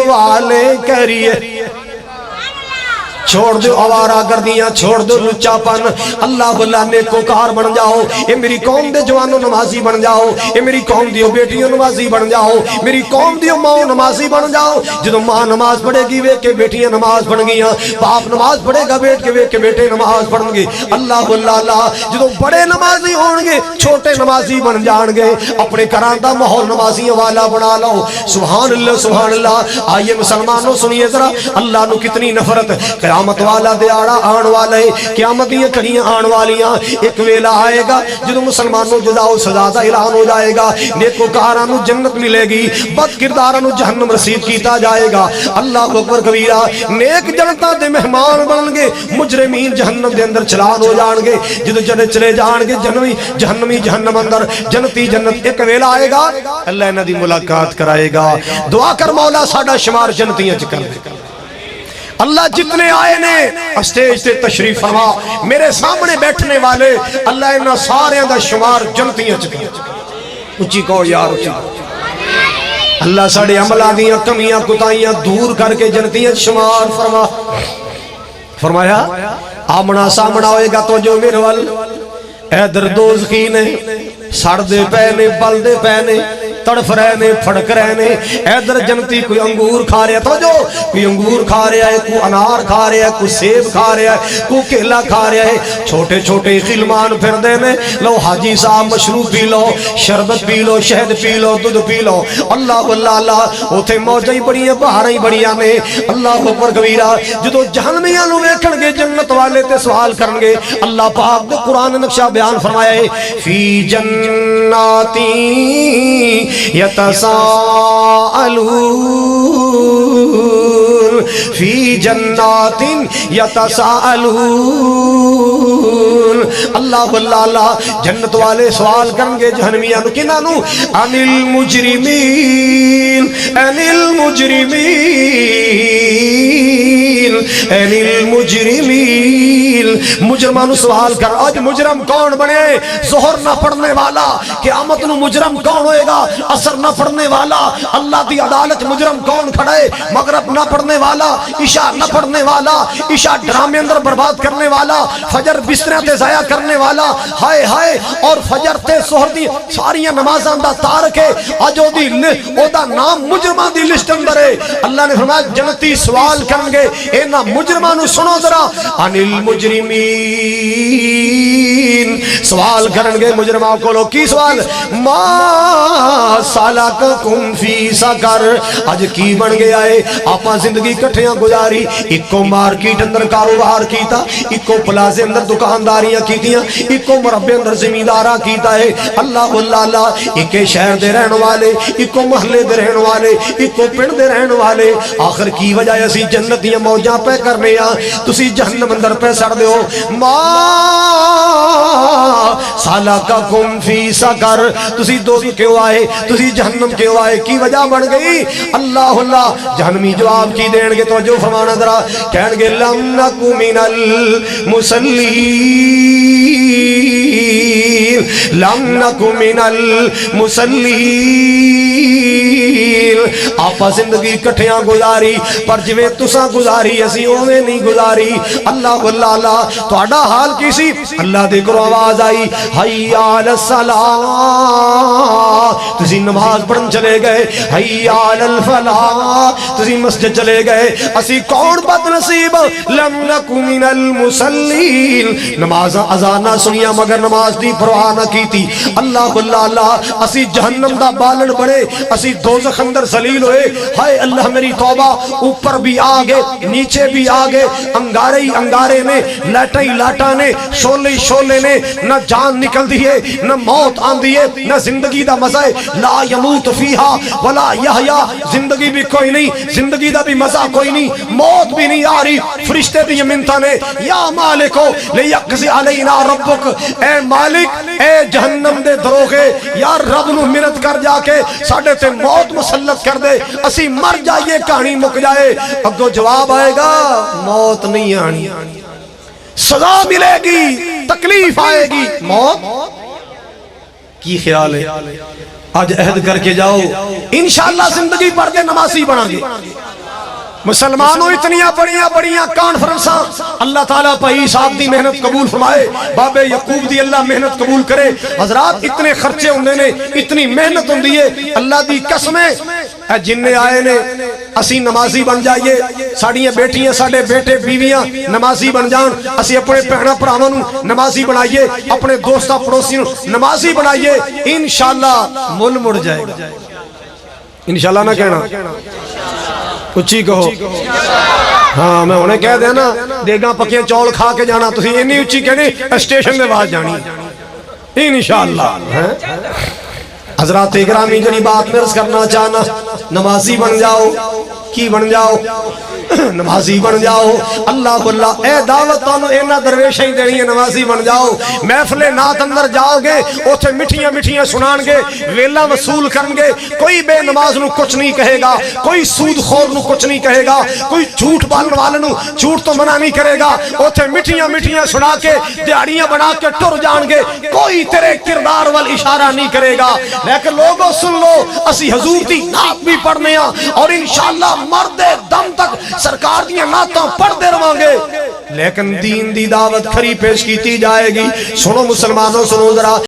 والے کریے چھوڑ دو آوارہ گردیاں، چھوڑ دو لچا پن، اللہ بلا نیکوکار بن جاؤ۔ اے میری قوم دے جوانوں نمازی بن جاؤ، اے میری قوم دیو بیٹیوں نمازی بن جاؤ، میری قوم دیو ماں نمازی بن جاؤ۔ جدو ماں نماز پڑھے گی وے کے بیٹیاں نماز پڑھ گیاں، باپ نماز پڑھے گا بیٹھ کے وے کے بیٹے نماز پڑھن گے۔ اللہ اللہ جدو بڑے نمازی ہون گے چھوٹے نمازی بن جان گے۔ اپنے گھراں دا ماحول نمازیوں والا بنا لو۔ سبحان اللہ سبحان اللہ۔ آئیے مسلمانوں سنیے ذرا اللہ نو کتنی نفرت۔ قیامت والا دیاڑا آن والا ہے، قیامت یہ کڑیاں آن والیاں۔ ایک ویلا آئے گا جدو مسلمانوں جزا و سزا دا اعلان ہو جائے گا، نیکوکارانو جنت ملے گی، بد کردارانو جہنم رسید کیتا جائے گا۔ اللہ اکبر کبیرہ۔ نیک جنتا دے مہمان بن گے، مجرمین جہنم دے اندر چلان ہو جان گے۔ جدو جنے چلے جان گے جہنمی جہنم اندر، جنتی جنت۔ ایک ویلا آئے گا اللہ انہاں دی ملاقات کرائے گا۔ دعا کر مولا ساڈا شمار جنتیاں چ کر دے۔ اللہ جتنے آئے نے اسٹیج تے تشریف فرما، میرے سامنے بیٹھنے والے اللہ انہاں سارے دا شمار جنتیاں چ کر۔ اچھی کہو یار اچھی کہو۔ اللہ ساڑے عملہ دیاں کمیاں کتائیاں دور کر کے جنتیاں شمار فرما۔ فرمایا آمنا سامنا ہوئے گا تو جو میرے وال ایدر دوزخی نے سڑ دے پہنے بل دے پہنے تڑف رہنے پھڑک رہنے۔ ایدر جنتی کوئی انگور کھا رہا ہے، تو جو کوئی انگور کھا رہا ہے، کوئی انار کھا رہا ہے، کوئی سیب کھا رہا ہے، کوئی کیلا کھا رہا ہے۔ چھوٹے چھوٹے خلمان پھر دینے، لو حاجی صاحب مشروب پی لو، شربت پی لو، شہد پی لو، دودھ پی لو۔ اللہ اللہ اللہ اوتھے موجیں بڑی ہیں، بہاریں بڑی نے۔ اللہ اکبر کبیرہ۔ جدو جہنمیاں نو ویکھن گے جنت والے تے سوال کرن گے، اللہ پاک نے قرآن نقشہ بیان فرمایا ہے فی جناتی یتساءلون فی جنات یتساءلون۔ اللہ اللہ جنت والے سوال کرن گے جہنمیاں نو، کنہاں نو؟ عن المجرمین عن المجرمین عن المجرمین۔ مجرمان نو سوال کر، آج مجرم کون بنے؟ ظہر نہ پڑھنے والا، قیامت نو مجرم کون ہوئے گا؟ اثر نہ پڑھنے والا، اللہ دی عدالت مجرم کون کھڑے؟ مغرب نہ پڑھنے والا، عشاء نہ پڑھنے والا، عشاء ڈرامے اندر برباد کرنے والا، فجر بسترے تے ضائع کرنے والا، ہائے ہائے۔ اور فجر تے سحر دی ساریاں نمازاں دا تارک ہے، اج او دی او دا نام مجرمان دی لسٹ اندر ہے۔ اللہ نے فرمایا جنتی سوال کرن گے انہاں مجرمان نو سنو ذرا، عن المجرمین سوال کرن گے مجرمان کولو۔ کی سوال؟ ما سالککم فی سقر، اج کی بن گیا ہے؟ آپاں زندگی کٹھیاں گزاری، ایکو مارکیٹ اندر کاروبار کیتا، ایکو پلازے اندر دکانداریاں کیتیاں، ایکو مربے اندر زمینداراں کیتا ہے۔ اللہ اللہ اللہ ایک شہر دے رہن والے، ایکو محلے دے رہن والے، ایکو پنڈ دے رہن والے۔ آخر کی وجہ ہے اسی جنت دیاں موجاں پہ کرنے آ، تسی جہنم اندر پہ سڑ دے ہو۔ ما سالککم فی سقر، تسی دوزخ کیوں آئے، تسی جہنم کیوں آئے، کی وجہ بن گئی؟ اللہ اللہ جہنمی جواب کی دین گے، توجہ فرمانا ذرا، کہن گے لم نکو من المصلین لم نکو من المصلین۔ آپا زندگی کٹھیاں گزاری پر جویں تساں گزاری اسی اوویں نہیں گزاری۔ اللہ اللہ اللہ تہاڈا حال کی سی؟ اللہ دے کرو آواز آئی حی علی الصلاۃ، تسی نماز پڑھن چلے گئے، حی علی الفلاح تسی مسجد چلے گئے۔ اسی کون بد نصیب؟ لم نکو من المصلین، نماز اذان سنیا مگر نماز دی پرواہ نہ کیتی۔ اللہ اللہ اللہ اسی جہنم دا بالن بڑے، اسی دوزخ اندر ذلیل ہوئے۔ ہائے اللہ میری توبہ، اوپر بھی آگے نیچے بھی آگے، انگارے ہی انگارے نے، لاٹا ہی لاٹا نے، شولے ہی شولے نے، نہ جان نکل دیئے نہ موت آن دیئے، نہ زندگی دا مزہ ہے۔ لا یموت فیہا ولا یحیا، زندگی بھی کوئی نہیں، زندگی دا بھی مزہ کوئی نہیں، موت بھی نہیں آ رہی۔ فرشتے دی منتا نے یا مالکو لیقضی علینا ربک، اے مالک اے جہنم دے دروغے، یا رب نو منت کر جا کے ساڑھے تے موت مسلط کر دے، اسی مر جائیے کہانی مک جائے۔ اگو جواب آئے گا موت نہیں آنی، سزا ملے گی، تکلیف آئے گی، موت کی خیال ہے؟ آج عہد کر کے جاؤ انشاءاللہ زندگی بھر کے نمازی بنا گے مسلمانوں اتنیاں بڑیاں کانفرنساں اللہ تعالیٰ پائی صاحب دی محنت قبول فرمائے بابے یعقوب دی اللہ محنت قبول کرے حضرات اتنے خرچے ہوندے نے اتنی محنت ہوندی ہے اللہ دی قسمیں اے جننے آئے نے اسی نمازی بن جائیے ساڑیاں بیٹیاں ساڑے بیٹے بیویاں نمازی بن جان اسی اپنے پہنا پراوانوں نمازی بنائیے اپنے دوستہ پڑوسیوں نمازی بنائیے انشاءاللہ مل مڑ جائے گا انشاءاللہ نہ کہنا اچھی کہو ہاں میں انہیں کہہ دینا دیگاں پکیاں چول کھا کے جانا تسی انہی اچھی کہنی اسٹیشن دے باز جانی انشاءاللہ حضرات اکرامی جنی بات مرز کرنا چاہنا نمازی بن جاؤ کی بن جاؤ نمازی بن جاؤ اللہ باللہ اے دعوت تانوں اینا درویشیں ہی دینی ہے نمازی بن جاؤ محفل نات اندر جاؤ گے اوتھے مٹھیاں سنان گے ویلا وصول کرن گے کوئی بے نماز نو کچھ نہیں کہے گا کوئی سود خور نو کچھ نہیں کہے گا کوئی جھوٹ بالن والے نو جھوٹ تو منع نہیں کرے گا اوتھے مٹھیاں سنا کے دیہڑیاں بنا کے ٹر جان گے کوئی تیرے کردار وال اشارہ نہیں کرے گا لیکن لوگوں سن لو اسی حضور دی نعت بھی پڑھنے ہاں اور انشاءاللہ مرد دم تک سرکار دیاں نعتاں پڑھتے رہاں گے لیکن دین دی دعوت کھری پیش کیتی جائے گی سنو مسلمانوں سنو ذرا